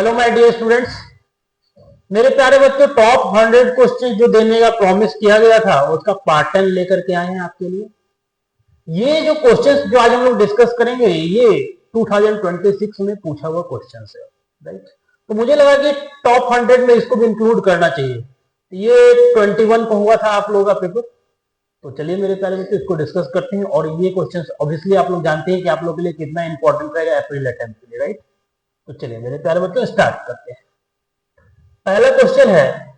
Hello my dear students, मेरे प्यारे बच्चों, टॉप 100 क्वेश्चन जो देने का प्रॉमिस किया गया था उसका पार्ट 10 लेकर के आए हैं आपके लिए। ये जो क्वेश्चंस जो आज हम लोग डिस्कस करेंगे ये 2026 में पूछा हुआ क्वेश्चन है, राइट। तो मुझे लगा कि टॉप 100 में इसको भी इंक्लूड करना चाहिए। ये 21 को हुआ था आप लोगों का पेपर। तो चलिए मेरे प्यारे बच्चों, इसको डिस्कस करते हैं। और ये क्वेश्चन ऑब्वियसली आप लोग जानते हैं कि आप लोगों के लिए कितना इंपॉर्टेंट रहेगा अप्रैल अटेम्प्ट के लिए, राइट। तो चलिए मेरे प्यारे बच्चों स्टार्ट करते हैं। पहला क्वेश्चन है,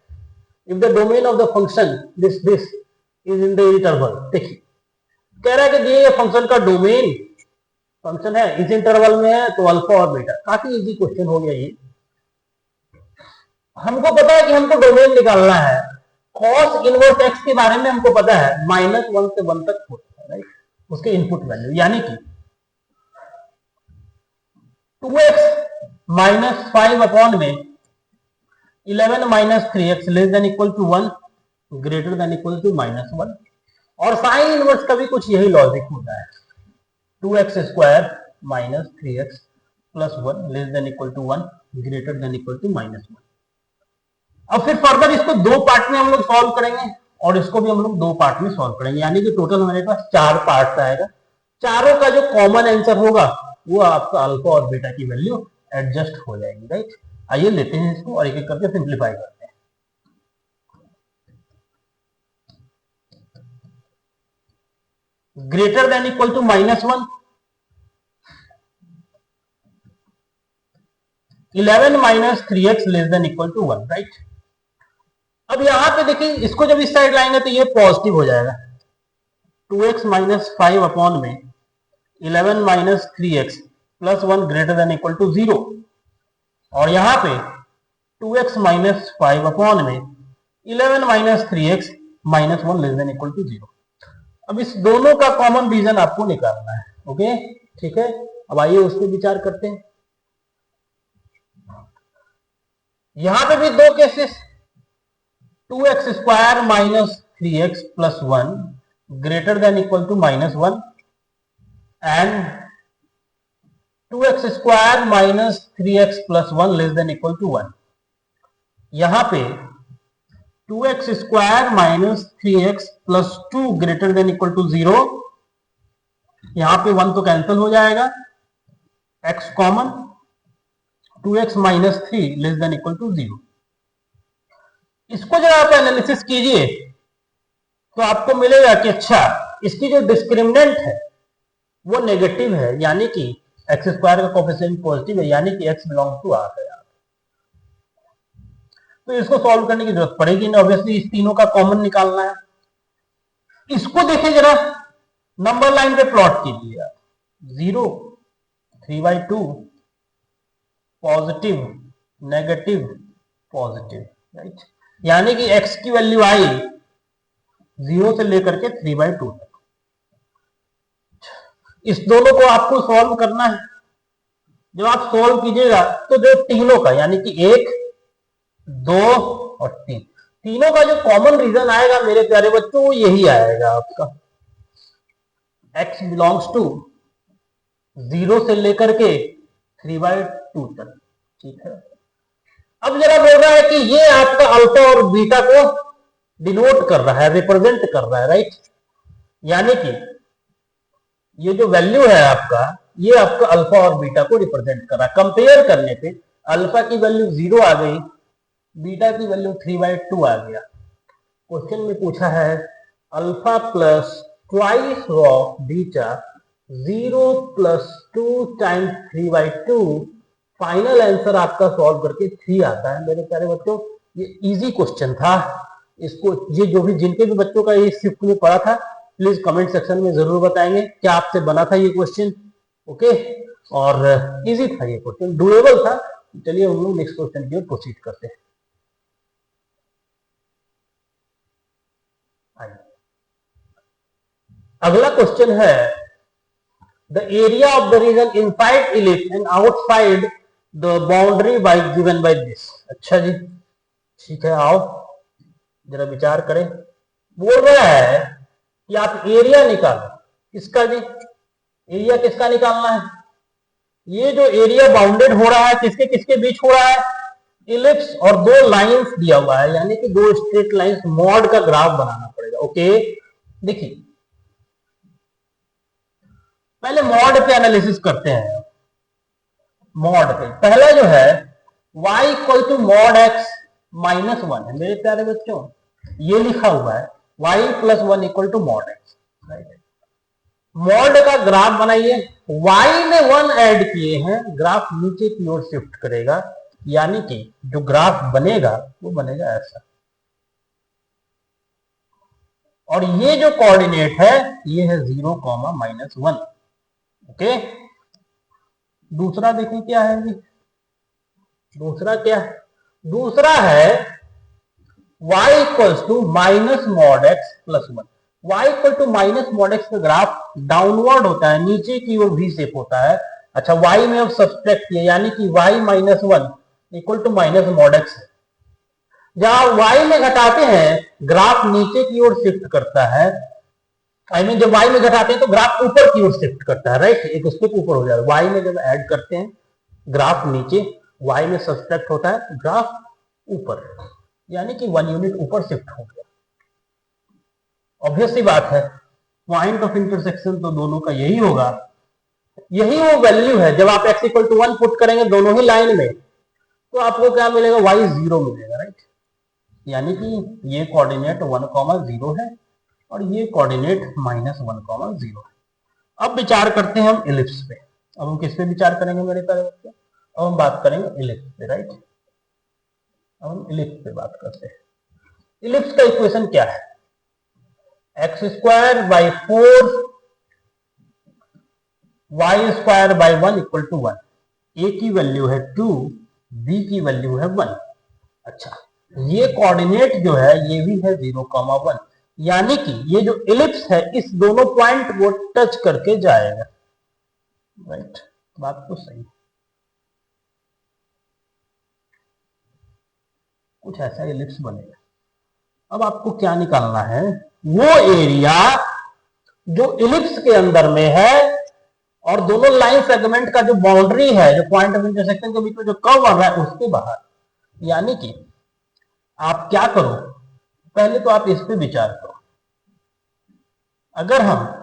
if the domain of the function this is in the interval. देखिए कह रहा है कि दिए गए फंक्शन का डोमेन फंक्शन है इस इंटरवल में है तो अल्फा और बीटा। काफी इजी क्वेश्चन हो गया ये। हमको पता है कि हमको डोमेन निकालना है। कॉस इनवर्स एक्स के बारे में हमको पता है, -1 से 1 तक होता है, राइट। उसके इनपुट वैल्यू यानी कि 2x -5 अपॉन में 11 - 3x less than equal to 1 greater than equal to -1। और साइन इनवर्स का भी कुछ यही लॉजिक होता है। 2x² - 3x plus 1 less than equal to 1 greater than equal to -1। अब फिर फर्दर इसको दो पार्ट में हम लोग सॉल्व करेंगे और इसको भी हम लोग दो पार्ट में सॉल्व करेंगे, यानी कि टोटल हमारे पास 4 पार्ट आएगा। चारों का जो कॉमन आंसर होगा वो आपका अल्फा और बीटा की वैल्यू एडजस्ट हो जाएगी, राइट। आइए लेते हैं इसको और एक एक करके सिंप्लीफाई करते हैं। Greater than equal to -1, 11 - 3x less than equal to 1, right. अब यहां पे देखिए इसको जब इस साइड लाएंगे तो ये पॉजिटिव हो जाएगा। 2x - 5 अपॉन में 11 - 3x plus 1 greater than equal to 0। और यहां पे 2x - 5 अपॉन में 11 - 3x minus 1 less than equal to 0। अब इस दोनों का कॉमन रीजन आपको निकालना है, ओके, ठीक है। अब आइए उस पर विचार करते हैं। यहां पे भी दो cases, 2x² - 3x plus 1 greater than equal to -1 and 2x² - 3x plus 1 less than equal to 1। यहां पे 2x² - 3x plus 2 greater than equal to 0। यहां पे 1 तो कैंसिल हो जाएगा, x common, 2x - 3 less than equal to 0। इसको जब आप एनालिसिस कीजिए तो आपको मिलेगा कि अच्छा इसकी जो डिस्क्रिमिनेंट है वो नेगेटिव है, यानी कि x² का कोफिशिएंट पॉजिटिव है, यानी कि x बिलोंग्स टू R है। तो इसको सॉल्व करने की जरूरत पड़ेगी ना, ऑब्वियसली इस तीनों का कॉमन निकालना है। इसको देखिए जरा, नंबर लाइन पे प्लॉट कीजिए आप। 0, 3/2, पॉजिटिव, नेगेटिव, पॉजिटिव, राइट। यानी कि x की वैल्यू आई 0 से लेकर के 3/2 तक। इस दोनों को आपको सॉल्व करना है। जब आप सॉल्व कीजिएगा तो जो तीनों का यानी कि 1, 2 और 3, तीनों का जो कॉमन रीजन आएगा मेरे प्यारे बच्चों वो यही आएगा आपका, x बिलोंग्स टू 0 से लेकर के 3/2 तक, ठीक है। अब जरा बोल रहा है कि ये आपका अल्फा और बीटा को डिनोट कर रहा है, रिप्रेजेंट कर रहा है, राइट। यानी कि ये जो वैल्यू है आपका, ये आपका अल्फा और बीटा को रिप्रेजेंट कर रहा है। कंपेयर करने पे अल्फा की वैल्यू 0 आ गई, बीटा की वैल्यू 3/2 आ गया। क्वेश्चन में पूछा है alpha plus twice of beta 0 plus 2 times 3/2। Final answer आपका सॉल्व करके 3 आता है मेरे प्यारे बच्चों। ये इजी क्वेश्चन था। इसको ये जो भी जिनके भी बच्चों का ये शिफ्ट में पढ़ा था प्लीज कमेंट सेक्शन में जरूर बताएंगे क्या आपसे बना था ये क्वेश्चन, ओके। और इजी था ये क्वेश्चन, डुएबल था। चलिए हम लोग नेक्स्ट क्वेश्चन की ओर प्रोसीड करते हैं। अगला क्वेश्चन है, the area of the region inside ellipse and outside the boundary by given by this. अच्छा जी, ठीक है, आओ जरा विचार करें। बोल रहा है कि आप एरिया निकालो। किसका जी? एरिया किसका निकालना है? ये जो एरिया बाउंडेड हो रहा है किसके किसके बीच हो रहा है, इलिप्स और दो लाइंस दिया हुआ है, यानी कि दो स्ट्रेट लाइंस, मॉड का ग्राफ बनाना पड़ेगा। ओके, देखिए पहले मॉड पे एनालिसिस करते हैं। मॉड पे पहला जो है y equal to mod x minus one है मेरे प्यारे बच्चों, ये लिखा हुआ है y plus one equal to mod x, right. Mod का ग्राफ बनाइए, y में वन ऐड किए हैं, ग्राफ नीचे की ओर शिफ्ट करेगा, यानी कि जो ग्राफ बनेगा वो बनेगा ऐसा। और ये जो कोऑर्डिनेट है ये है 0, -1। ओके, दूसरा देखें क्या है जी, दूसरा क्या है, दूसरा है y equals to minus mod x plus one. y equal to minus mod x का ग्राफ डाउनवर्ड होता है, नीचे की ओर भी शेप होता है। अच्छा, y में अब सब्सट्रैक्ट किया, यानी कि y minus one equal to minus mod x है। जहां y में घटाते हैं ग्राफ नीचे की ओर शिफ्ट करता है, आई मीन जब y में घटाते हैं तो ग्राफ ऊपर की ओर शिफ्ट करता है, राइट, एक स्टेप ऊपर हो जाएगा। y में जब ऐड करते हैं ग्राफ नीचे, y में सब्सट्रैक्ट होता है ग्राफ ऊपर, यानी कि 1 यूनिट ऊपर शिफ्ट हो गया। ऑब्वियस सी बात है, पॉइंट ऑफ इंटरसेक्शन तो दोनों का यही होगा, यही वो वैल्यू है। जब आप x इक्वल टू 1 पुट करेंगे दोनों ही लाइन में, तो आपको क्या मिलेगा, y 0 मिलेगा, राइट। यानी कि ये कोऑर्डिनेट 1, 0 है और ये कोऑर्डिनेट -1, 0 है। अब विचार करते हैं हम इलिप्स पे। अब हम किस पे विचार करेंगे मेरे प्यारे बच्चे, अब हम बात करेंगे इलिप्स पे, राइट। अब हम इलिप्स पे बात करते हैं। इलिप्स का इक्वेशन क्या है, x square by 4 y square by 1 equal to 1। A की वैल्यू है 2, बी की वैल्यू है 1। अच्छा, ये कोऑर्डिनेट जो है ये भी है 0, 1, यानी कि ये जो इलिप्स है इस दोनों पॉइंट को टच करके जाएगा, राइट। बात तो सही, कुछ ऐसा इलिप्स बनेगा। अब आपको क्या निकालना है, वो एरिया जो इलिप्स के अंदर में है और दोनों लाइन सेगमेंट का जो बाउंड्री है, जो पॉइंट ऑफ इंटरसेक्शन के बीच में जो कर्व बन रहा है उसके बाहर। यानी कि आप क्या करो, पहले तो आप इस पे विचार करो, अगर हम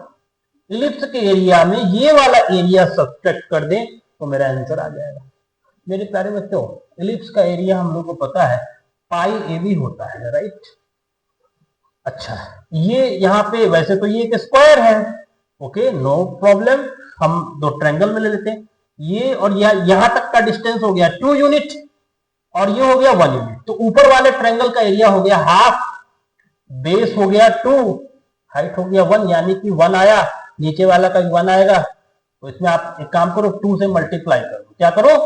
इलिप्स के एरिया में ये वाला एरिया सब्ट्रैक्ट कर दें तो मेरा आंसर आ जाएगा। मेरे प्यारे बच्चों, इलिप्स का एरिया हम लोग को पता है पाई ए बी होता है, राइट। अच्छा, ये यहाँ पे वैसे तो ये एक स्क्वायर है, ओके नो प्रॉब्लम, हम दो ट्रायंगल में ले लेते हैं। ये और यहां तक का डिस्टेंस हो गया 2 यूनिट और ये हो गया 1 यूनिट, तो ऊपर वाले ट्रायंगल का एरिया हो गया हाफ, बेस हो गया 2, हाइट हो गया 1, यानी कि 1 आया, नीचे वाला का 1 आएगा। तो इसमें आप एक काम करो, 2 से मल्टीप्लाई कर दो, क्या करो,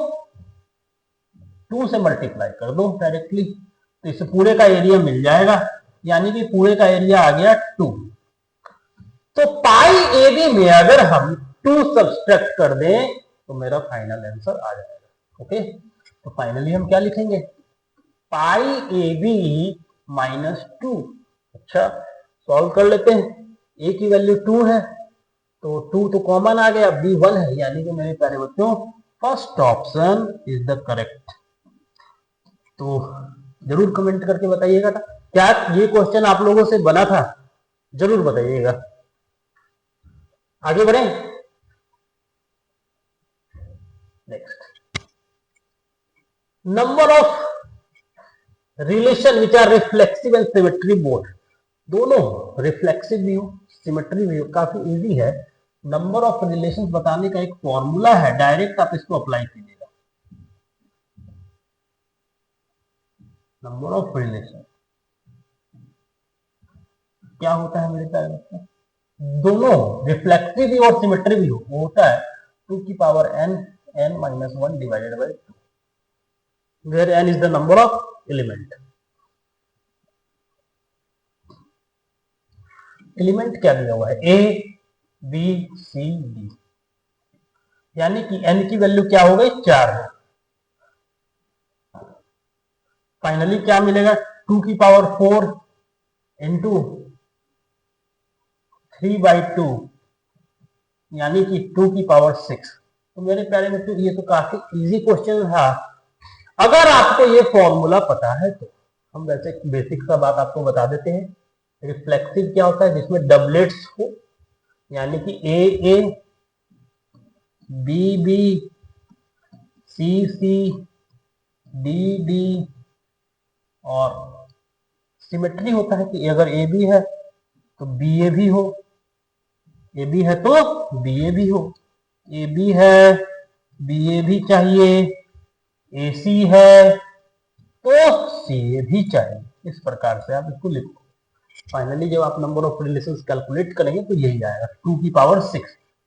2 से मल्टीप्लाई कर दो डायरेक्टली, तो इस पूरे का एरिया मिल जाएगा, यानी कि पूरे का एरिया आ गया 2। तो पाई ए बी में अगर हम 2 सब्सट्रैक्ट कर दें तो मेरा फाइनल आंसर आ जाएगा। ओके, तो फाइनली हम क्या लिखेंगे, पाई ए बी -2। अच्छा, सॉल्व कर लेते हैं। ए की वैल्यू 2 है तो 2 तो कॉमन आ गया, बी 1 है, यानी कि मेरे प्यारे बच्चों first option is the correct. तो जरूर कमेंट करके बताइएगा था क्या ये क्वेश्चन आप लोगों से बना था, जरूर बताइएगा। आगे बढ़े, next, number of relation which are reflexive and symmetry both, दोनों रिफ्लेक्सिव भी हो सिमेट्री भी हो, काफी इजी है। नंबर ऑफ रिलेशंस बताने का एक फॉर्मूला है, डायरेक्ट आप इसको अप्लाई कीजिएगा। नंबर ऑफ रिलेशन क्या होता है मेरे प्यारे बच्चों, दोनों रिफ्लेक्सिव भी और सिमेट्री भी हो, वो होता है 2 की power n, n-1 divided by 2, where n is the number of element. Element क्या दिया हुआ है, a b c d, यानी कि n की वैल्यू क्या हो गई, 4 है। फाइनली क्या मिलेगा, 2 की पावर 4 इंटू 3/2, यानी कि 2 की पावर 6। तो मेरे प्यारे बच्चों ये तो काफी इजी क्वेश्चन था। अगर आपको ये फॉर्मूला पता है तो हम वैसे बेसिक सा बात आपको बता देते हैं। रिफ्लेक्सिव क्या होता है, जिसमें डबलेट्स हो, यानी कि ए ए, बी बी, सी सी, डी डी, और सिमेट्री होता है कि अगर ए बी है तो बी ए भी हो, ए बी है तो बी ए भी हो, ए बी है बी ए भी चाहिए, ए सी है तो सी ए भी चाहिए। इस प्रकार से आप इसको लिखो। फाइनली जब आप नंबर ऑफ रिलेशंस कैलकुलेट करेंगे तो यही आएगा 2 की पावर 6।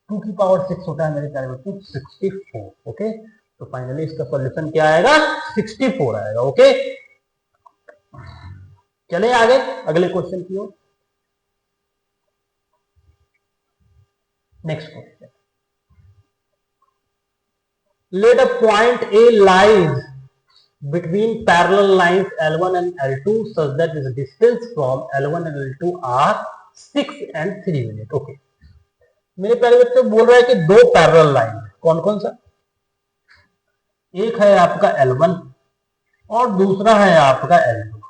2 की पावर 6 होता है मेरे प्यारे बच्चों 64। ओके, तो फाइनली इसका सॉल्यूशन क्या आएगा, 64 आएगा। ओके, चले आगे अगले क्वेश्चन की ओर। Next question, let a point A lies between parallel lines L1 and L2 such that the distance from L1 and L2 are 6 and 3 unit। Okay, मेरे प्यारे बच्चों बोल रहा है कि दो पैरेलल लाइन है। कौन कौन सा, एक है आपका L1 और दूसरा है आपका L2।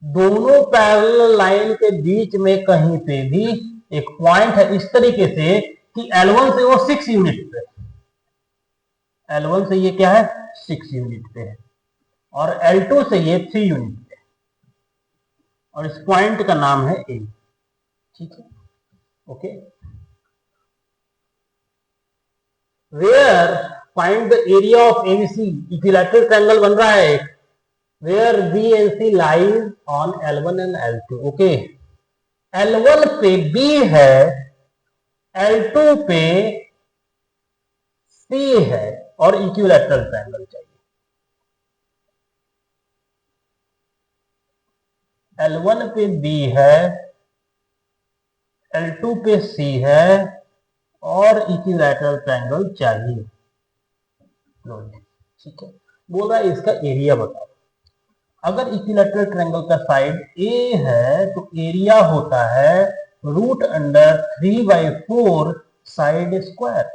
दोनों पैरेलल लाइन के बीच में कहीं पे भी एक पॉइंट है इस तरीके से कि L1 से वो 6 यूनिट पे, L1 से ये क्या है 6 यूनिट पे है और L2 से ये 3 यूनिट पे है और इस पॉइंट का नाम है ए। ठीक है, okay. Where find the area of ABC, equilateral triangle बन रहा है एक, where B and C lies on L1 and L2। Okay, L1 पे B है, L2 पे C है और इक्विलैटरल ट्रायंगल चाहिए। L1 पे B है, L2 पे C है और इक्विलैटरल ट्रायंगल चाहिए। ठीक है, बोल रहा है इसका एरिया बताओ। अगर इक्विलैटरल ट्रायंगल का साइड ए है तो एरिया होता है √3/4 साइड स्क्वायर।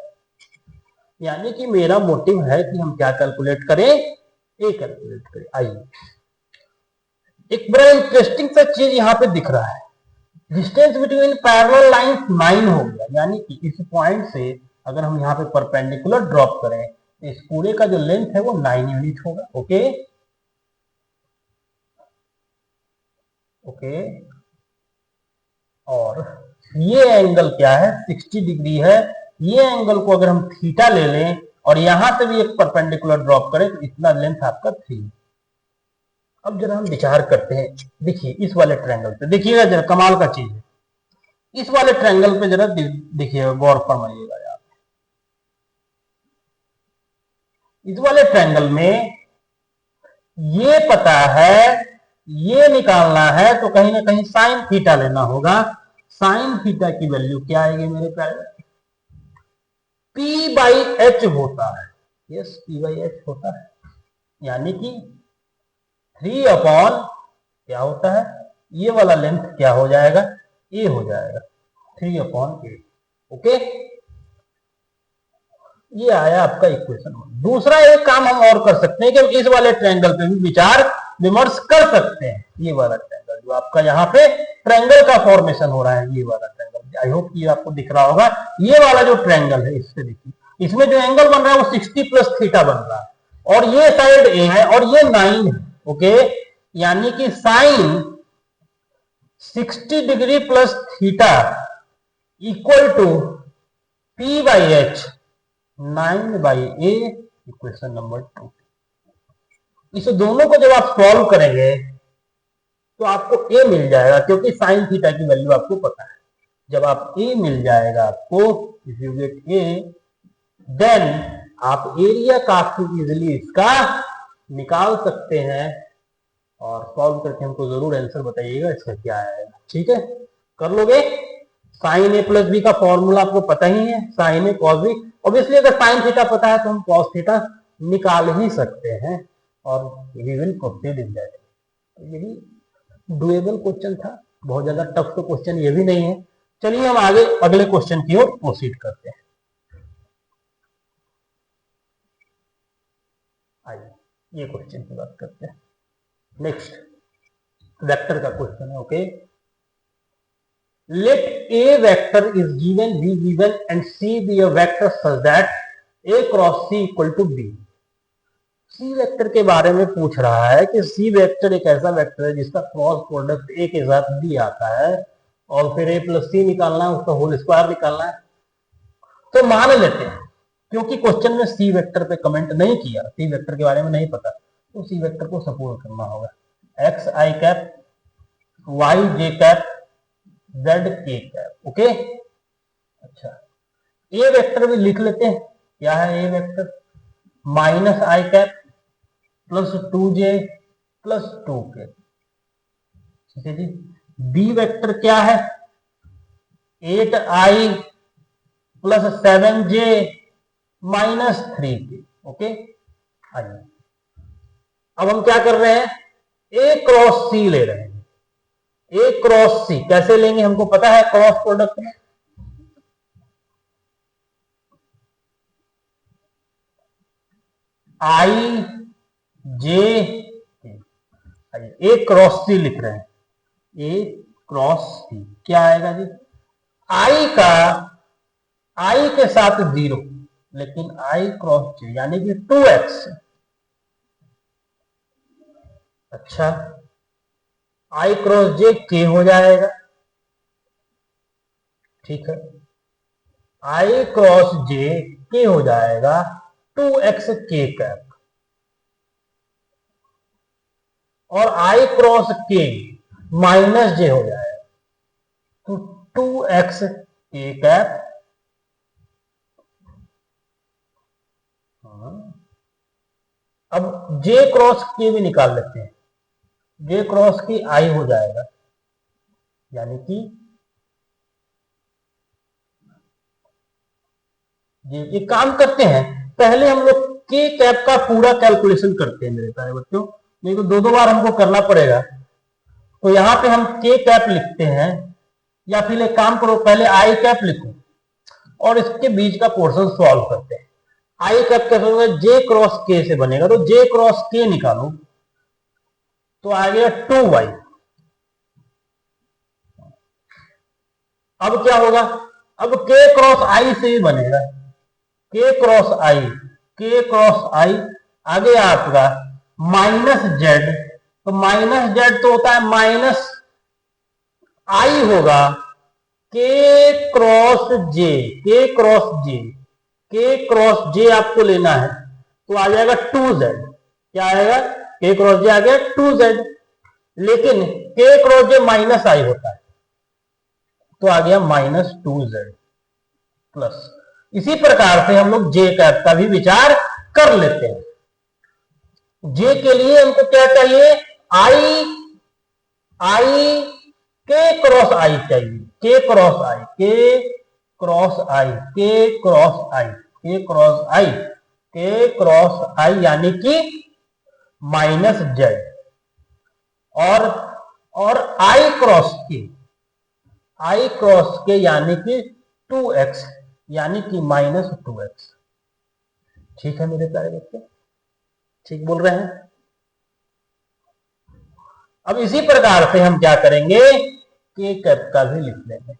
यानी कि मेरा मोटिव है कि हम क्या कैलकुलेट करें, ए कैलकुलेट करें। आइए, एक बड़ा इंटरेस्टिंग सा चीज यहां पे दिख रहा है, डिस्टेंस बिटवीन पैरेलल लाइंस 9 हो गया। यानी कि इस पॉइंट से अगर हम यहाँ पे परपेंडिकुलर ड्रॉप करें तो इस पूरे का जो लेंथ है वो 9 यूनिट होगा। ओके ओके, और ये एंगल क्या है 60 डिग्री है। ये एंगल को अगर हम थीटा ले लें और यहां से भी एक परपेंडिकुलर ड्रॉप करें तो इतना लेंथ आपका 3। अब जरा हम विचार करते हैं, देखिए इस वाले ट्रायंगल पे देखिएगा, जरा कमाल का चीज है। इस वाले ट्रायंगल पे जरा देखिएगा, गौर फरमाइएगा यार। इस वाले ट्रायंगल में ये पता है, ये निकालना है तो कहीं ना कहीं साइन थीटा लेना होगा। साइन थीटा की वैल्यू क्या आएगी मेरे प्यारे, P/H होता है। यस, P/H होता है, यानी कि 3 अपॉन क्या होता है, ये वाला लेंथ क्या हो जाएगा, ए हो जाएगा, 3/8। ओके, ये आया आपका इक्वेशन। दूसरा एक काम हम और कर सकते हैं कि हम इस वाले ट्रायंगल पे भी विचार विमर्श कर सकते हैं। ये वाला ट्रायंगल जो आपका यहाँ पे ट्रायंगल का फॉर्मेशन हो रहा है, ये वाला ट्रायंगल, आई होप ये आपको दिख रहा होगा। ये वाला जो ट्रायंगल है इससे देखिए, इसमें जो एंगल बन रहा है वो 60 प्लस थीटा बन रहा है और ये साइड ए है और ये 9 है। ओके, यानी कि sine 60 degree plus theta equal to P/H 9/A, equation number 2। इस दोनों को जब आप सॉल्व करेंगे तो आपको ए मिल जाएगा, क्योंकि साइन थीटा की वैल्यू आपको पता है। जब आप ए मिल जाएगा आपको, if you get a, then आप एरिया काफी इजीली इसका निकाल सकते हैं और सॉल्व करके हमको जरूर आंसर बताइएगा इसका क्या आएगा। ठीक है, कर लोगे। साइन ए प्लस बी का फॉर्मूला आपको पता ही है, साइन ए कॉस बी। ऑब्वियसली अगर साइन थीटा पता है तो हम कॉस थीटा निकाल ही सकते हैं और we will proceed in that. यही डुएबल क्वेश्चन था, बहुत ज्यादा टफ तो क्वेश्चन ये भी नहीं है। चलिए हम आगे अगले क्वेश्चन की ओर प्रोसीड करते हैं। आइए ये क्वेश्चन की बात करते हैं। नेक्स्ट वेक्टर का क्वेश्चन है। Okay, let a vector is given, b given and c be a vector such that a cross c equal to b. C vector के बारे में पूछ रहा है कि सी वेक्टर एक ऐसा वेक्टर है जिसका क्रॉस प्रोडक्ट ए के साथ बी आता है और फिर ए प्लस सी निकालना है, उसका होल स्क्वायर निकालना है। तो मान लेते हैं, क्योंकि क्वेश्चन में सी वेक्टर पे कमेंट नहीं किया, सी वेक्टर के बारे में नहीं पता, तो सी वेक्टर को सपोज करना होगा x i cap, y j cap, z k cap. Okay, अच्छा ए वेक्टर भी लिख लेते हैं। क्या है A vector? Minus i cap plus 2j plus 2k। ठीक है जी। बी वेक्टर क्या है? 8i plus 7j minus 3k। Okay, आइए अब हम क्या कर रहे हैं, ए क्रॉस सी ले रहे हैं। ए क्रॉस सी कैसे लेंगे, हमको पता है क्रॉस प्रोडक्ट में आई जे, ए क्रॉस सी लिख रहे हैं। ए क्रॉस सी क्या आएगा जी? आई के साथ 0, लेकिन आई क्रॉस जे यानी कि 2x। अच्छा, आई क्रॉस जे के हो जाएगा। ठीक है, आई क्रॉस जे के हो जाएगा 2x के कैप, और आई क्रॉस के माइनस जे हो जाएगा तो 2x के कैप। अब जे क्रॉस के भी निकाल लेते हैं, जे क्रॉस की आई हो जाएगा, यानी कि ये काम करते हैं, पहले हम लोग के कैप का पूरा कैलकुलेशन करते हैं मेरे प्यारे बच्चों, नहीं तो दो दो बार हमको करना पड़ेगा। तो यहां पे हम के कैप लिखते हैं, या फिर एक काम करो पहले आई कैप लिखो और इसके बीच का पोर्शन सॉल्व करते हैं। आई कैप कैसे होगा? जे क्रॉस के से बनेगा, तो जे क्रॉस के निकालो तो आ गया 2y। अब क्या होगा? अब के क्रॉस आई से ही बनेगा, के क्रॉस आई, के क्रॉस आई आगे आपका माइनस जेड, तो माइनस जेड तो होता है माइनस आई होगा के क्रॉस जे, के क्रॉस जे, के क्रॉस जे आपको लेना है तो आ जाएगा 2z। क्या आएगा? के क्रॉस जे आ गया 2z, लेकिन के क्रॉस जे माइनस आई होता है तो आ गया माइनस 2z प्लस। इसी प्रकार से हम लोग जे कैप का भी विचार कर लेते हैं। जे के लिए हमको क्या चाहिए? आई, आई के क्रॉस आई चाहिए, के क्रॉस आई, के क्रॉस आई, के क्रॉस आई, के क्रॉस आई, के क्रॉस आई यानी कि माइनस जेड, और आई क्रॉस के, आई क्रॉस के यानी कि 2x यानी कि माइनस 2x। ठीक है मेरे प्यारे बच्चे, ठीक बोल रहे हैं। अब इसी प्रकार से हम क्या करेंगे, के कैप का भी लिख लेंगे।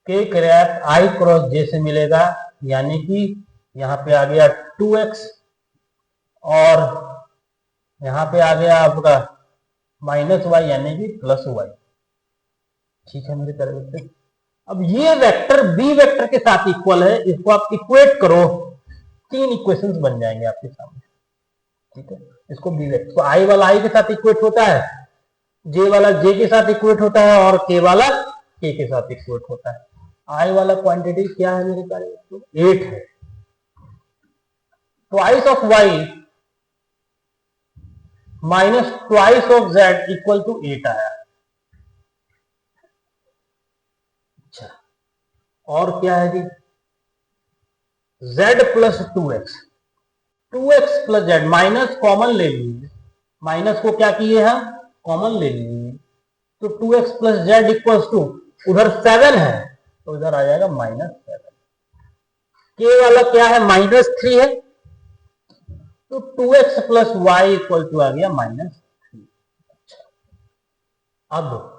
के कैप आई क्रॉस जे से मिलेगा, यानी कि यहां पे आ गया 2x और यहां पे आ गया आपका माइनस वाई यानी कि प्लस वाई। ठीक है मेरे प्यारे बच्चे। अब ये वेक्टर बी वेक्टर के साथ इक्वल है, इसको आप इक्वेट करो, 3 इक्वेशंस बन जाएंगे आपके सामने। ठीक है, इसको बी वेक्टर, तो आई वाला आई के साथ इक्वेट होता है, जे वाला जे के साथ इक्वेट होता है और के वाला के साथ इक्वेट होता है। आई वाला क्वांटिटी क्या है मेरे प्यारे बच्चों? 8 है। Twice of y minus twice of z equal to 8 आया। अच्छा, और क्या है जी? z plus 2x, 2x plus z, minus common ले लीजिए, माइनस को क्या किए हम? कॉमन ले लीजिए, तो 2x plus Z equals to, उधर 7 है तो इधर आ जाएगा माइनस 7। के वाला क्या है? माइनस 3 है, तो 2x plus y equal to आ गया -3। अब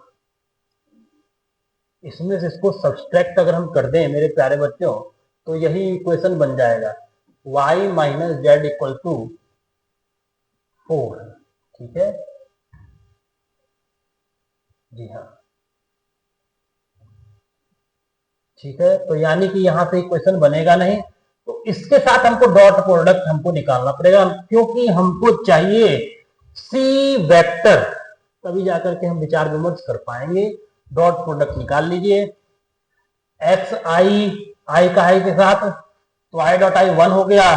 इसमें से इसको सब्सट्रैक्ट अगर हम कर दें मेरे प्यारे बच्चों, तो यही इक्वेशन बन जाएगा y minus z equal to 4। ठीक है जी हाँ, ठीक है। तो यानी कि यहां से इक्वेशन बनेगा नहीं, तो इसके साथ हमको डॉट प्रोडक्ट हमको निकालना पड़ेगा, क्योंकि हमको चाहिए सी वेक्टर, तभी जाकर के हम विचार विमर्श कर पाएंगे। डॉट प्रोडक्ट निकाल लीजिए, एक्स आई का आई के साथ, तो आई डॉट आई 1 हो गया,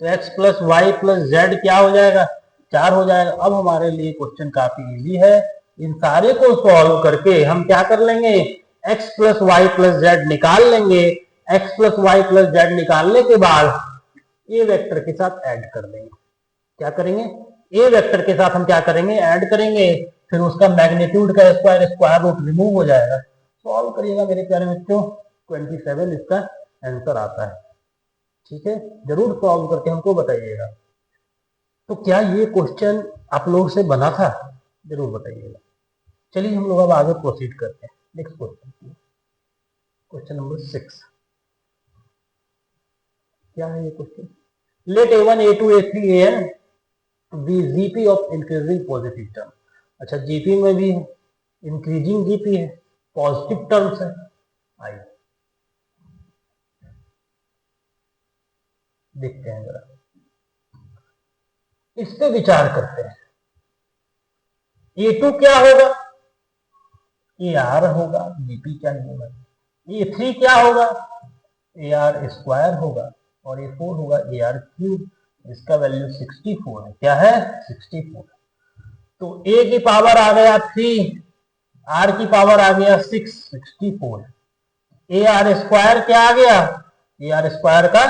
तो x plus y plus z क्या हो जाएगा, 4 हो जाएगा। अब हमारे लिए क्वेश्चन काफी इजी है, इन सारे को सॉल्व करके हम क्या कर लेंगे, x plus y plus z निकाल लेंगे। X plus y plus z निकालने के बाद ए वेक्टर के साथ ऐड कर देंगे। क्या करेंगे, ए वेक्टर के साथ हम क्या करेंगे, ऐड करेंगे, फिर उसका मैग्नीट्यूड का स्क्वायर, स्क्वायर रूट रिमूव हो जाएगा। सॉल्व करिएगा मेरे प्यारे बच्चों, 27 इसका आंसर आता है। ठीक है, जरूर सॉल्व करके हमको बताइएगा। तो क्या ये क्वेश्चन आप लोग से बना था, जरूर बताइएगा। चलिए हम लोग अब आगे प्रोसीड करते हैं। Next question, question number 6। क्या है ये question, let a1 a2 a3 an be GP of increasing positive term. अच्छा, जीपी में भी इंक्रीजिंग जीपी है, पॉजिटिव टर्म्स है। आइए देखते हैं जरा, इस पे विचार करते हैं। a2 क्या होगा, ए आर होगा, जीपी चाहिए भाई। ए3 क्या होगा, ए आर स्क्वायर होगा, और ए4 होगा ए आर क्यूब। इसका वैल्यू 64 है। क्या है, 64। तो ए की पावर आ गया 3, आर की पावर आ गया 6, 64। ए आर स्क्वायर क्या आ गया, ए आर स्क्वायर का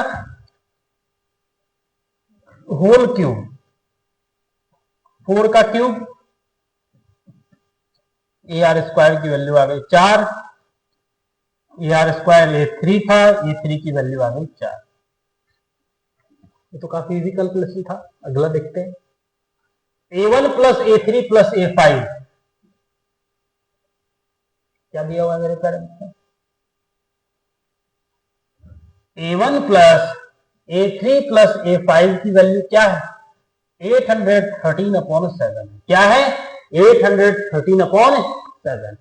होल क्यूब, 4 का क्यूब, ए आर स्क्वायर की वैल्यू आ गई 4, ए आर स्क्वायर ए3 था, ए3 की वैल्यू आ गई 4। ये तो काफी इजी कैलकुलेशन था। अगला देखते हैं, a1 plus a3 plus a5 क्या दिया हुआ है मेरे पेरेंट्स में, a1 plus a3 plus a5 की वैल्यू क्या है, 813/7। क्या है, 813/7।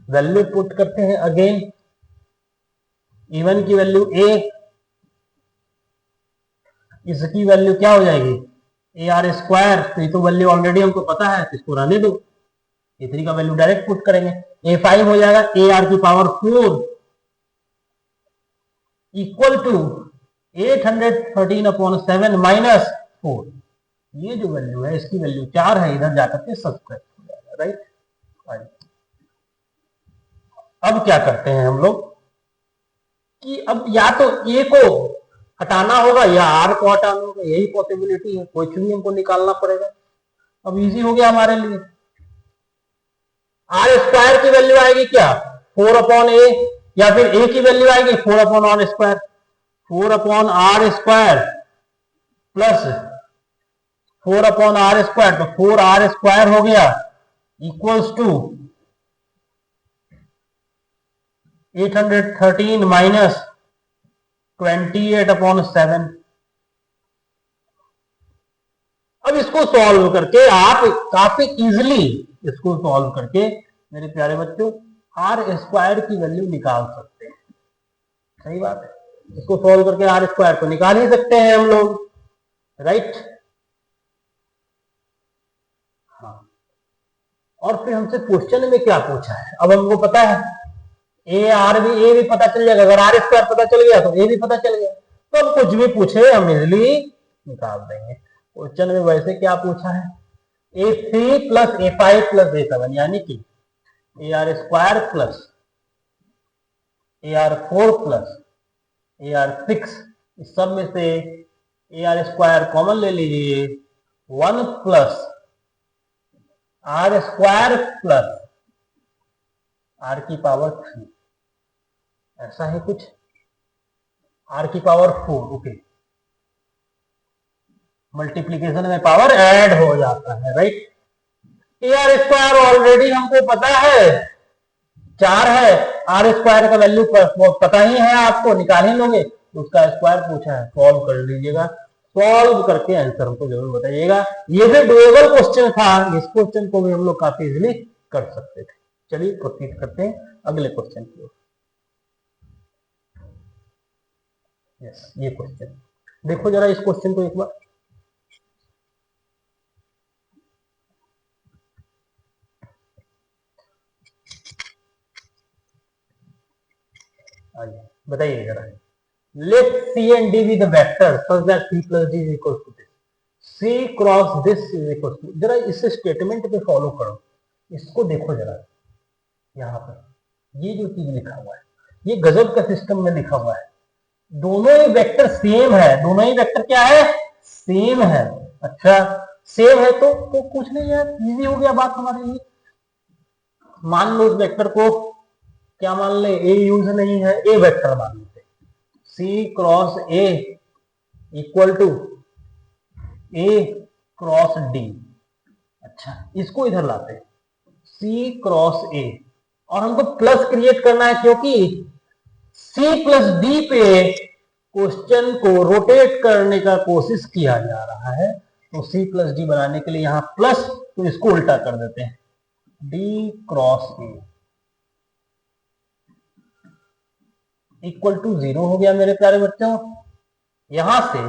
वैल्यू पुट करते हैं अगेन, a1 की वैल्यू a, इसकी वैल्यू क्या हो जाएगी, ए आर स्क्वायर, तो ये तो वैल्यू ऑलरेडी हमको पता है, इसको रहने दो। ए3 का वैल्यू डायरेक्ट पुट करेंगे, a5 हो जाएगा ए आर की पावर 4 इक्वल टू 813/7 माइनस 4। ये जो वैल्यू है इसकी वैल्यू 4 है, इधर जाकर के सब्सट्रैक्ट हो जाएगा। राइट, अब क्या करते हैं हम लोग कि अब या तो ए को हटाना होगा या आर को हटाना होगा, यही पॉसिबिलिटी है, कुछ भी हमको निकालना पड़ेगा। अब इजी हो गया हमारे लिए, आर स्क्वायर की वैल्यू आएगी क्या, 4/a, या फिर ए की वैल्यू आएगी 4/r square, 4/r square plus 4/r square, तो 4r स्क्वायर हो गया इक्वल्स टू 813 माइनस 28/7। अब इसको सॉल्व करके आप काफी इजीली इसको सॉल्व करके मेरे प्यारे बच्चों आर स्क्वायर की वैल्यू निकाल सकते हैं। सही बात है, इसको सॉल्व करके आर स्क्वायर तो निकाल ही सकते हैं हम लोग। राइट, हाँ। और फिर हमसे क्वेश्चन में क्या पूछा है, अब हमको पता है ए भी पता चल जाएगा, अगर आर स्क्वायर पता चल गया तो ए भी पता चल गया, तो अब कुछ भी पूछे हम इजिली निकाल देंगे। क्वेश्चन में वैसे क्या पूछा है, a3 plus a5 plus a7, यानी कि A R square plus A R 4 plus A R 6, इस सब में से ए आर स्क्वायर कॉमन ले लीजिए, 1 plus r square plus r की पावर 3, ऐसा है कुछ, आर की पावर 4, ओके। मल्टीप्लीकेशन में पावर ऐड हो जाता है, राइट। आर स्क्वायर ऑलरेडी हमको पता है 4 है, आर स्क्वायर का वैल्यू पता ही है, आपको निकाल ही लोगे, तो उसका स्क्वायर पूछा है, सॉल्व कर लीजिएगा। सॉल्व करके आंसर हमको जरूर बताइएगा। ये भी डुएबल क्वेश्चन था, इस क्वेश्चन को भी हम लोग काफी इजीली कर सकते थे। चलिए प्रोसीड करते हैं अगले क्वेश्चन की ओर। यस, ये क्वेश्चन देखो जरा, इस क्वेश्चन को एक बार। आइए बताइए जरा। Let C and D be the vector such that C plus D is equal to this. C cross this is equal to, जरा इस स्टेटमेंट पे फॉलो करो, इसको देखो जरा। यहाँ पर ये जो चीज लिखा हुआ है, ये गजब का सिस्टम में लिखा हुआ है। दोनों ही वेक्टर सेम है, दोनों ही वेक्टर क्या है, सेम है। अच्छा सेम है तो कुछ नहीं है, इजी हो गया बात हमारे लिए। मान लो उस वेक्टर को क्या मान ले, ए यूज नहीं है, ए वेक्टर मान लेते, C cross A equal to A cross D. अच्छा इसको इधर लाते हैं, सी क्रॉस ए, और हमको प्लस क्रिएट करना है क्योंकि सी प्लस डी पे क्वेश्चन को रोटेट करने का कोशिश किया जा रहा है, तो सी प्लस डी बनाने के लिए यहां प्लस, तो इसको उल्टा कर देते हैं, d cross A equal to 0 हो गया मेरे प्यारे बच्चों। यहां से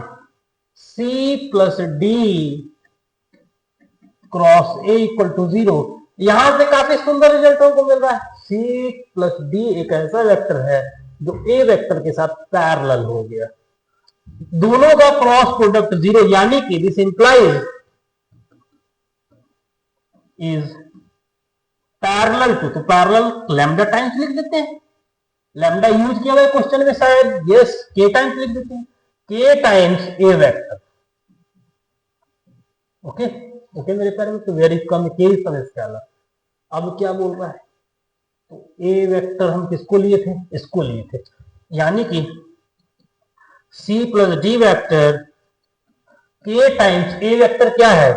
C plus d cross A equal to 0, यहां से काफी सुंदर रिजल्ट हमको मिल रहा है। C प्लस डी एक ऐसा वेक्टर है जो ए वेक्टर के साथ पैरेलल हो गया, दोनों का क्रॉस प्रोडक्ट 0, यानी कि this implies is parallel to, तो पैरेलल लैम्डा टाइम्स लिख देते हैं, लैम्डा यूज किया हुआ क्वेश्चन में शायद, यस के टाइम्स लिख देते हैं, के टाइम्स ए वेक्टर। ओके ओके मेरे प्यारे में, तो वेरी कम के ही समस्या ला। अब क्या बोल रहा है, तो ए वेक्टर हम किसको लिए थे, इसको लिए थे, यानी कि सी प्लस डी वेक्टर के टाइम्स ए वेक्टर क्या है,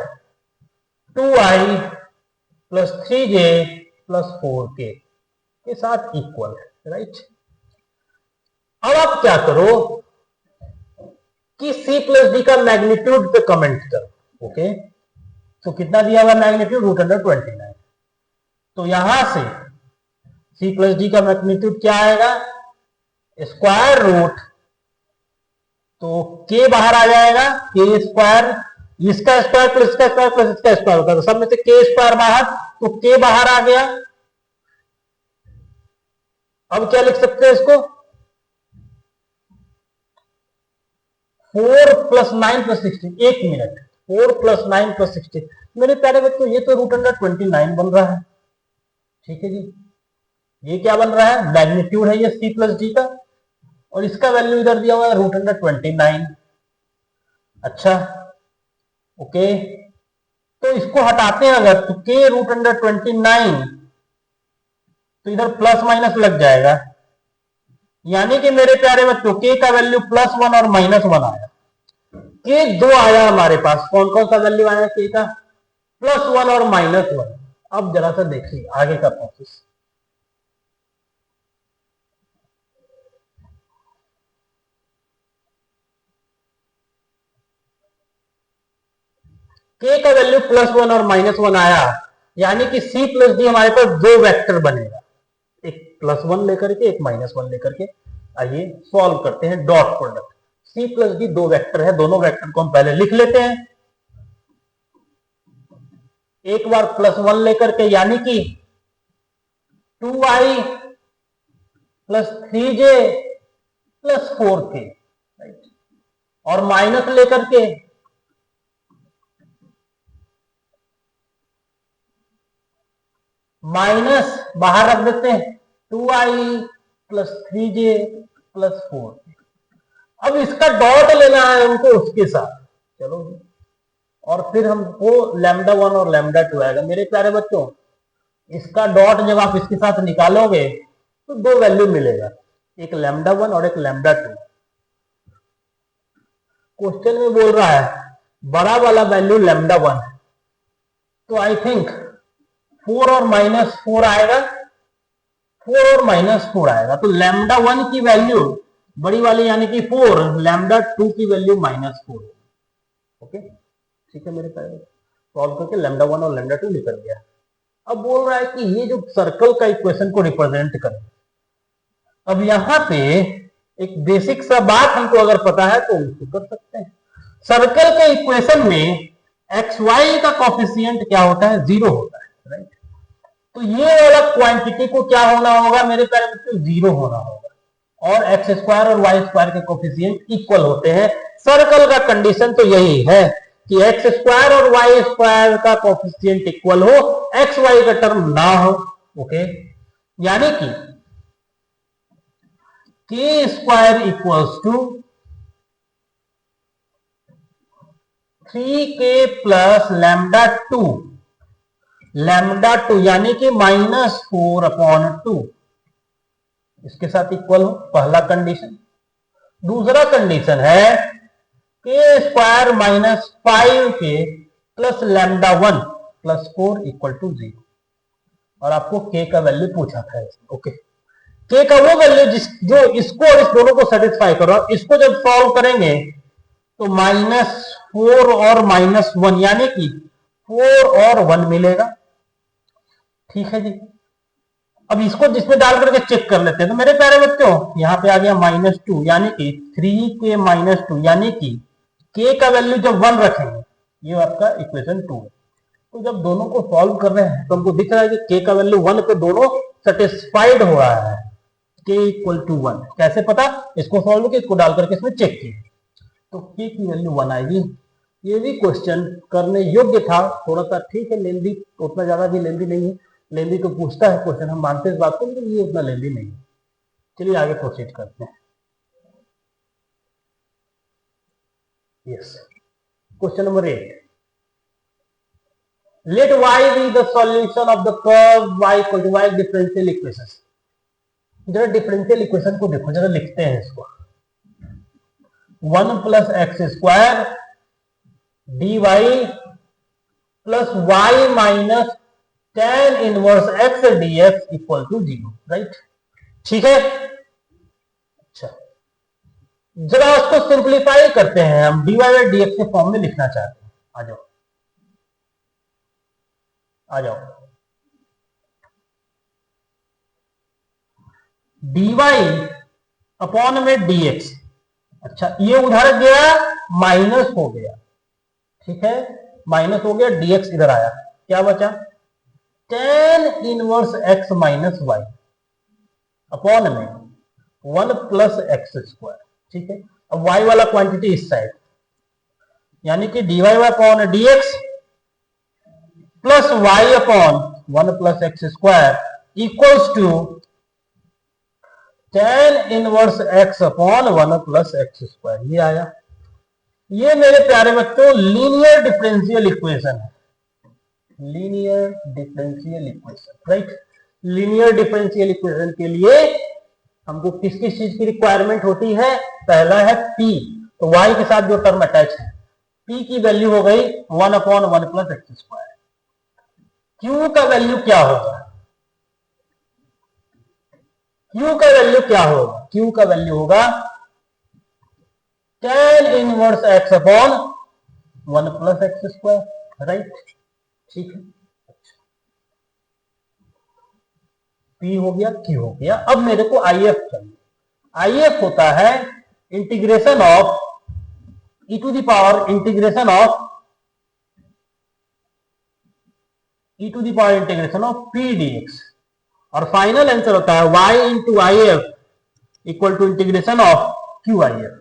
2i plus 3j plus 4k के साथ इक्वल है, राइट। अब आप क्या करो कि C प्लस डी का मैग्नीट्यूड पे कमेंट करो। ओके तो कितना दिया हुआ मैग्नीट्यूड, √29, तो यहां से C प्लस डी का मैग्नीट्यूड क्या आएगा, स्क्वायर रूट, तो k बाहर आ जाएगा, k स्क्वायर, इसका स्क्वायर प्लस इसका स्क्वायर प्लस इसका स्क्वायर होगा, तो सब में से k स्क्वायर बाहर, तो k बाहर आ गया। अब क्या लिख सकते हैं इसको, 4 प्लस 9 प्लस 16, एक मिनट, 4 प्लस 9 प्लस 16, मेरे प्यारे बच्चों ये तो √29 बन रहा है, ठीक है जी। ये क्या बन रहा है, मैग्नीट्यूड है ये C प्लस डी का, और इसका वैल्यू इधर दिया हुआ है √29। अच्छा ओके, तो इसको हटाते हैं अगर, तो k √29, तो इधर प्लस माइनस लग जाएगा, यानी कि मेरे प्यारे बच्चों k का वैल्यू +1 और -1 आया, k 2 आया हमारे पास, कौन कौन सा वैल्यू आया k का, +1 और -1। अब जरा सा देखिए आगे का प्रोसेस, k का वैल्यू +1 और -1 आया, यानी कि C प्लस डी हमारे पास दो वेक्टर बनेगा, एक +1 लेकर के, एक -1 लेकर के। आइए सॉल्व करते हैं dot product, C plus D दो वेक्टर है, दोनों वेक्टर को हम पहले लिख लेते हैं, एक बार +1 लेकर के, यानी कि 2i plus 3j plus 4k, और माइनस लेकर के माइनस बाहर रख देते हैं, 2i plus 3j plus 4k। अब इसका डॉट लेना है हमको उसके साथ, चलो, और फिर हमको λ1 और λ2 आएगा। मेरे प्यारे बच्चों इसका डॉट जब आप इसके साथ निकालोगे तो दो वैल्यू मिलेगा, एक λ1 और एक λ2। क्वेश्चन में बोल रहा है बड़ा वाला वैल्यू लैम्डा 1 है, तो आई थिंक 4 और -4 आएगा, 4 और -4 आएगा, तो लैम्डा 1 की वैल्यू बड़ी वाली यानी कि 4, लैम्डा 2 की वैल्यू -4। ओके, ठीक है, मेरे पास सॉल्व करके लैम्डा 1 और लैम्डा 2 निकल गया। अब बोल रहा है कि ये जो सर्कल का इक्वेशन को रिप्रेजेंट करे। अब यहां पे एक बेसिक सा बात हमको अगर पता है तो उसको कर सकते हैं। सर्कल के इक्वेशन में एक्स वाई का कोफिशिएंट क्या होता है, 0 होता है, राइट। तो ये वाला क्वांटिटी को क्या होना होगा मेरे प्यारे बच्चों, 0 होना होगा, और एक्स स्क्वायर और वाई स्क्वायर के कोफिशिएंट इक्वल होते हैं। सर्कल का कंडीशन तो यही है कि एक्स स्क्वायर और वाई स्क्वायर का कोफिशिएंट इक्वल हो, एक्स वाई का टर्म ना हो। ओके, यानी कि k square equals to 3k plus lambda 2, lambda 2 यानी कि -4/2 इसके साथ इक्वल हो, पहला कंडीशन। दूसरा कंडीशन है k square -5k plus lambda 1 plus 4 equal to 0, और आपको के का वैल्यू पूछा था इसमें। ओके, के का वो वैल्यू जो इसको और इस दोनों को सेटिस्फाई करो। इसको जब सॉल्व करेंगे तो -4 और -1 यानी कि 4 और 1 मिलेगा। ठीक है जी, अब इसको जिसमें डाल करके चेक कर लेते हैं। तो मेरे प्यारे बच्चों यहां पे आ गया -2 यानी कि 3k -2 यानी कि के का वैल्यू जब 1 रखेंगे, ये आपका इक्वेशन 2 है। तो जब दोनों को सॉल्व कर रहे हैं तो हमको दिख रहा है कि के का वैल्यू 1 पे दोनों सेटिस्फाइड हो रहा है, के इक्वल टू 1। कैसे पता, इसको सॉल्व किया, इसको डाल करके इसमें चेक किया तो के की वैल्यू 1 आएगी। ये भी क्वेश्चन करने योग्य था, थोड़ा सा ठीक है लेंदी, उतना ज्यादा भी लेंदी नहीं है। लेंदी तो पूछता है क्वेश्चन, हम मानते हैं इस बात को, लेकिन ये उतना लेंदी नहीं है। चलिए आगे प्रोसीड करते हैं। Yes, question number 8, let y be the solution of the curve y equal to y differential equation। जरा डिफरेंशियल इक्वेशन को देखो, जरा लिखते हैं इसको। 1 plus x square d y plus y minus tan inverse x dx equal to 0, right. ठीक है, अच्छा जरा उसको सिंप्लीफाई करते हैं, हम dy बाई dx के फॉर्म में लिखना चाहते हैं। आ जाओ आ जाओ, dy अपॉन में dx। अच्छा, ये उधर गया माइनस हो गया, ठीक है, माइनस हो गया, dx इधर आया, क्या बचा, tan inverse x minus y upon में 1 प्लस एक्स स्क्वायर। ठीक है, अब y वाला क्वांटिटी इस साइड, यानी कि dy upon dx plus y upon 1 plus x square equals to tan inverse x upon 1 plus x square. ये आया। ये मेरे प्यारे बच्चों लीनियर डिफरेंशियल इक्वेशन है, linear differential equation, right. Linear differential equation के लिए हमको किस किस चीज की रिक्वायरमेंट होती है, पहला है p, तो y के साथ जो टर्म अटैच है, p की वैल्यू हो गई 1 upon 1 plus x square. q का वैल्यू क्या होगा, q का वैल्यू क्या होगा, q का वैल्यू होगा tan inverse x upon 1 plus x square, right. ठीक है, P हो गया, Q हो गया। अब मेरे को IF चाहिए। IF होता है integration of e to the power integration of P dx, और फाइनल आंसर होता है y into IF equal to integration of QIF।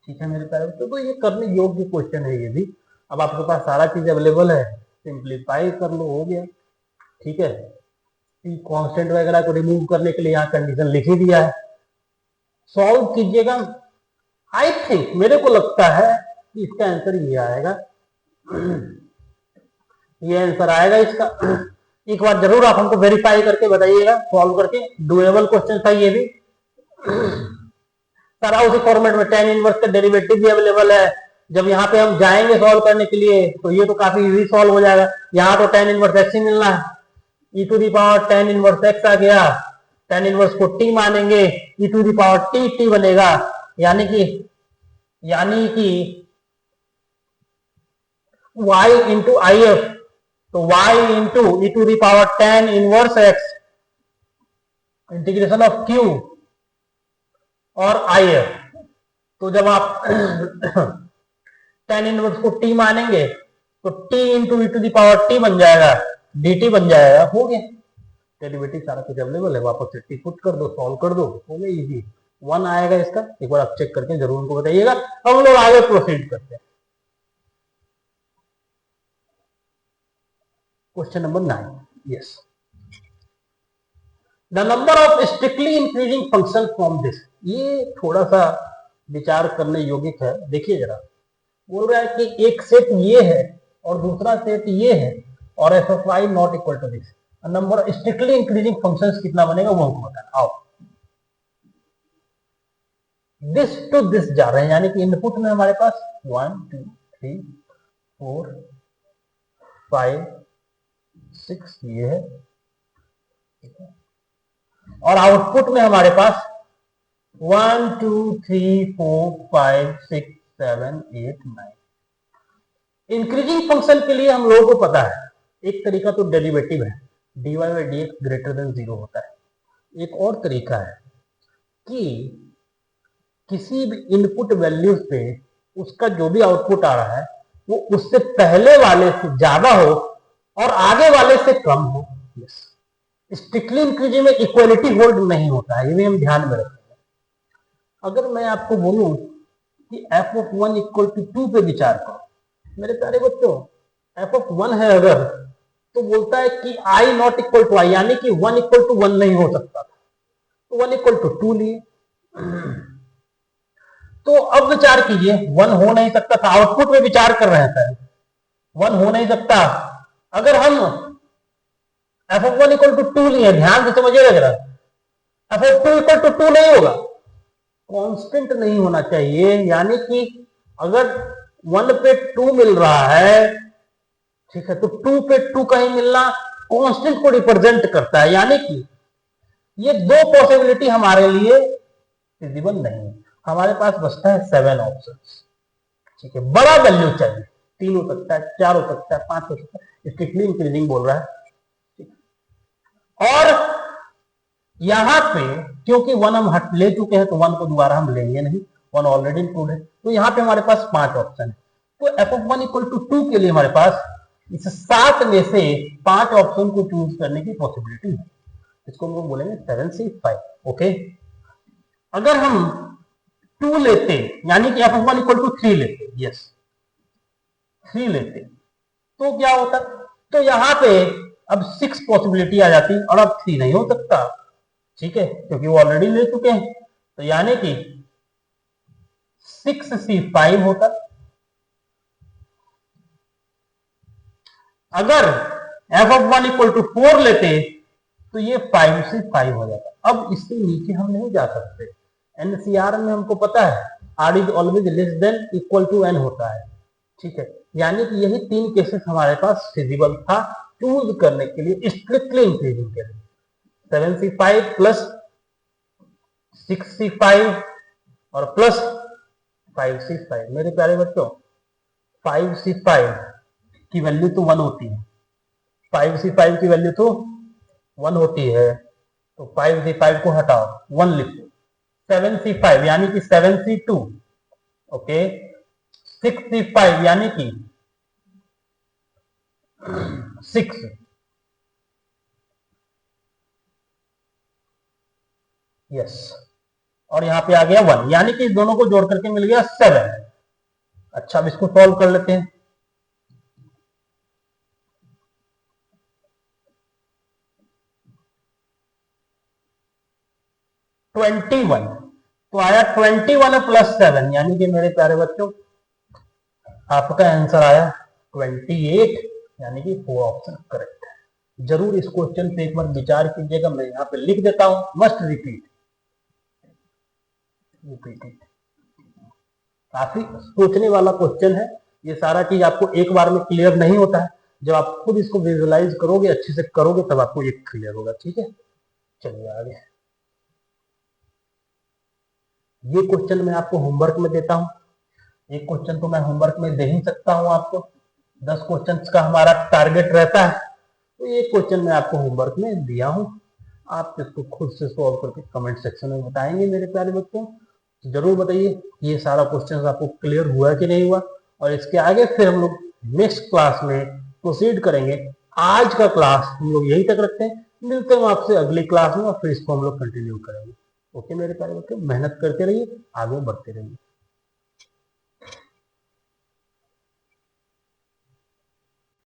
ठीक है मेरे प्यारे बच्चों, तो ये करने योग्य क्वेश्चन है ये भी। अब आपके पास सारा चीज अवेलेबल है, सिंप्लीफाई कर लो, हो गया। ठीक है, कांस्टेंट वगैरह को रिमूव करने के लिए यहाँ कंडीशन लिख ही दिया है, सॉल्व कीजिएगा। आई थिंक, मेरे को लगता है कि इसका आंसर ये आएगा, ये आंसर आएगा इसका। एक बार जरूर आप हमको वेरीफाई करके बताइएगा, सॉल्व करके। डुएबल क्वेश्चन था ये भी, सारा उसी फॉर्मेट में। tan इनवर्स का डेरिवेटिव भी अवेलेबल है, जब यहाँ पे हम जाएंगे सॉल्व करने के लिए तो ये तो काफी इजी सॉल्व हो जाएगा। यहाँ तो tan इनवर्स x ही मिलना है, e to the power tan inverse x आ गया, tan इनवर्स को t मानेंगे, e to the power t बनेगा, यानी कि y इंटू आई एफ, तो y into e to the power tan inverse x integration of q और आई F. तो जब आप tan इनवर्स को t मानेंगे तो t into e to the power t बन जाएगा, dt बन जाएगा, हो गया। डेरिवेटिव सारा कुछ अवेलेबल है, वापस से t पुट कर दो, सॉल्व कर दो, हो गया इजी। 1 आएगा इसका, एक बार आप चेक करके जरूर उनको बताइएगा। हम लोग आगे प्रोसीड करते हैं। Question number 9, yes, the number of strictly increasing function from this. ये थोड़ा सा विचार करने योग्य है। देखिए जरा, बोल रहा है कि एक सेट ये है और दूसरा सेट ये है और f of y not equal to this, number strictly increasing functions कितना बनेगा वो हमको बताना। आओ, दिस टू दिस जा रहे हैं, यानी कि इनपुट में हमारे पास 1 2 3 4 5 6 ये है, और आउटपुट में हमारे पास 1 2 3 4 5 6 7 8 9। इंक्रीजिंग फंक्शन के लिए हम लोगों को पता है एक तरीका तो डेरिवेटिव है, dy by D x greater than 0 होता है। एक और तरीका है कि किसी भी इनपुट वैल्यूज पे उसका जो भी आउटपुट आ रहा है वो उससे पहले वाले से ज्यादा हो और आगे वाले से कम हो। स्ट्रिक्टली इंक्रीजिंग में इक्वलिटी होल्ड नहीं होता है, ये भी हम ध्यान में रखेंगे। अगर मैं आपको बोलूं कि एफ ऑफ 1 इक्वल टू 2 पे विचार करो, मेरे प्यारे बच्चों, एफ ऑफ 1 है अगर, तो बोलता है कि आई नॉट इक्वल टू आई, यानी कि 1 इक्वल टू 1 नहीं हो सकता, तो 1 इक्वल टू 2 लिए। तो अब विचार कीजिए, 1 हो नहीं सकता था, आउटपुट में विचार कर रहे हैं, 1 हो नहीं सकता। अगर हम एफ ऑफ 1 इक्वल टू 2 लिए, ध्यान से समझिएगा जरा, एफ ऑफ 2 इक्वल टू 2 नहीं होगा, कांस्टेंट नहीं होना चाहिए, यानी कि अगर 1 पे 2 मिल रहा है, ठीक है, तो 2 पे 2 कहीं मिलना कांस्टेंट को रिप्रेजेंट करता है, यानी कि ये दो पॉसिबिलिटी हमारे लिए फिजिबल नहीं है। हमारे पास बचता है 7 ऑप्शन, ठीक है, बड़ा वैल्यू चाहिए, 3 हो सकता है, 4 हो सकता है, 5 हो सकता है, स्ट्रिक्टली इंक्रीजिंग बोल रहा है। और यहां पे क्योंकि 1 हम हट ले चुके हैं तो 1 को दोबारा हम लेंगे नहीं, 1 ऑलरेडी इंक्लूड है, तो यहां पे हमारे पास 5 ऑप्शन है। तो एफ ऑफ 1 इक्वल टू 2 के लिए हमारे पास इस 7 में से 5 ऑप्शन को चूज करने की पॉसिबिलिटी है, इसको हम लोग बोलेंगे 7C5। ओके, अगर हम 2 लेते, यानी कि एफ ऑफ 1 इक्वल टू 3 लेते, यस 3 लेते, तो क्या होता, तो यहां पे अब 6 पॉसिबिलिटी आ जाती और अब 3 नहीं हो सकता, ठीक है, क्योंकि वो ऑलरेडी ले चुके हैं, तो यानी कि 6C5 होता। अगर एफ ऑफ 1 इक्वल टू 4 लेते तो ये 5C5 हो जाता। अब इससे नीचे हम नहीं जा सकते, एनसीआर में हमको पता है r is always less than equal to n होता है, ठीक है, यानी कि यही 3 केसेस हमारे पास फिजिबल था चूज करने के लिए स्ट्रिक्टली इंक्रीजिंग के लिए, 7C5 प्लस 6C5 और प्लस 5C5। मेरे प्यारे बच्चों, 5C5 की वैल्यू तो 1 होती है, 5C5 की वैल्यू तो 1 होती है, तो 5C5 को हटाओ, 1 लिख दो, 7C5 यानी कि 7C2, ओके, 6C5 यानी कि 6, यस, और यहां पे आ गया 1, यानी कि दोनों को जोड़ करके मिल गया 7। अच्छा, अब इसको सॉल्व कर लेते हैं। ट्वेंटी वन, तो आया 21 प्लस 7, यानी कि मेरे प्यारे बच्चों आपका आंसर आया 28, यानी कि 4 ऑप्शन करेक्ट है। जरूर इस क्वेश्चन पे एक बार विचार कीजिएगा, मैं यहां पे लिख देता हूं, मस्ट रिपीट, रिपीट इट। काफी सोचने वाला क्वेश्चन है। ये सारा चीज आपको एक बार में क्लियर नहीं होता है, जब आप खुद इसको विजुअलाइज करोगे, अच्छे से करोगे, तब आपको ये क्लियर होगा। ठीक है, चलिए आगे। ये क्वेश्चन मैं आपको होमवर्क में देता हूँ। एक क्वेश्चन तो मैं होमवर्क में दे ही सकता हूँ आपको, 10 क्वेश्चन का हमारा टारगेट रहता है, तो ये क्वेश्चन मैं आपको होमवर्क में दिया हूँ। आप इसको खुद से सॉल्व करके कमेंट सेक्शन में बताएंगे मेरे प्यारे बच्चों। तो जरूर बताइए ये सारा क्वेश्चन आपको क्लियर हुआ कि नहीं हुआ, और इसके आगे फिर हम लोग नेक्स्ट क्लास में प्रोसीड करेंगे। आज का क्लास हम लोग यहीं तक रखते हैं, मिलते हैं आपसे अगली क्लास में और फिर इसको हम लोग कंटिन्यू करेंगे। ओके मेरे प्यारे बच्चों, मेहनत करते रहिए, आगे बढ़ते रहिए।